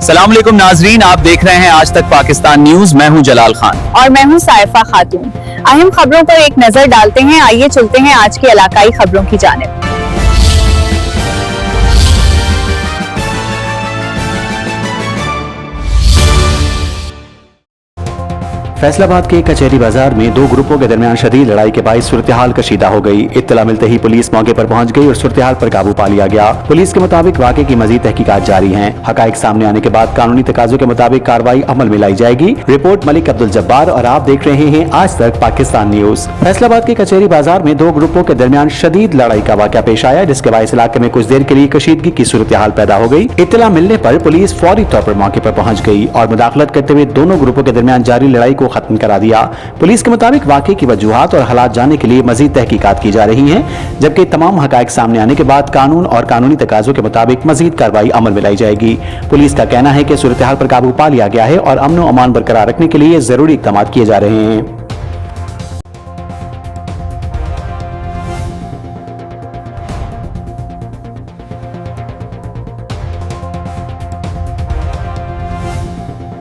अस्सलाम वालेकुम नाजरीन, आप देख रहे हैं आज तक पाकिस्तान न्यूज। मैं हूं जलाल खान और मैं हूं साइफा खातून। अहम खबरों पर एक नजर डालते हैं। आइए चलते हैं आज की इलाकाई खबरों की जानिब। फैसलाबाद के कचहरी बाजार में दो ग्रुपों के दरमियान शदीद लड़ाई के बायस सूरत हाल कशीदा हो गई। इत्तला मिलते ही पुलिस मौके पर पहुंच गई और सूरत हाल पर काबू पा लिया गया। पुलिस के मुताबिक वाकये की मजीद तहकीकात जारी हैं। हकायक सामने आने के बाद कानूनी तकाजों के मुताबिक कार्रवाई अमल में लाई जाएगी। रिपोर्ट मलिक अब्दुल जब्बार और आप देख रहे हैं आज तक पाकिस्तान न्यूज। फैसलाबाद के कचहरी बाजार में दो ग्रुपों के दरमियान शदीद लड़ाई का वाकया पेश आया, जिसके बायस इलाके में कुछ देर के लिए कशीदगी की सूरत हाल पैदा हो गई। इत्तला मिलने पर पुलिस फौरी तौर पर मौके पर पहुंच गई और मुदाखलत करते हुए दोनों ग्रुपों के दरमियान जारी लड़ाई को खत्म करा दिया। पुलिस के मुताबिक वाकये की वजूहात और हालात जानने के लिए मजीद तहकीकात की जा रही हैं, जबकि तमाम हकायक सामने आने के बाद कानून और कानूनी तकाजों के मुताबिक मजीद कार्रवाई अमल में लाई जाएगी। पुलिस का कहना है कि सूरत हाल पर काबू पा लिया गया है और अमन व अमान बरकरार रखने के लिए जरूरी इक़दाम किए जा रहे हैं।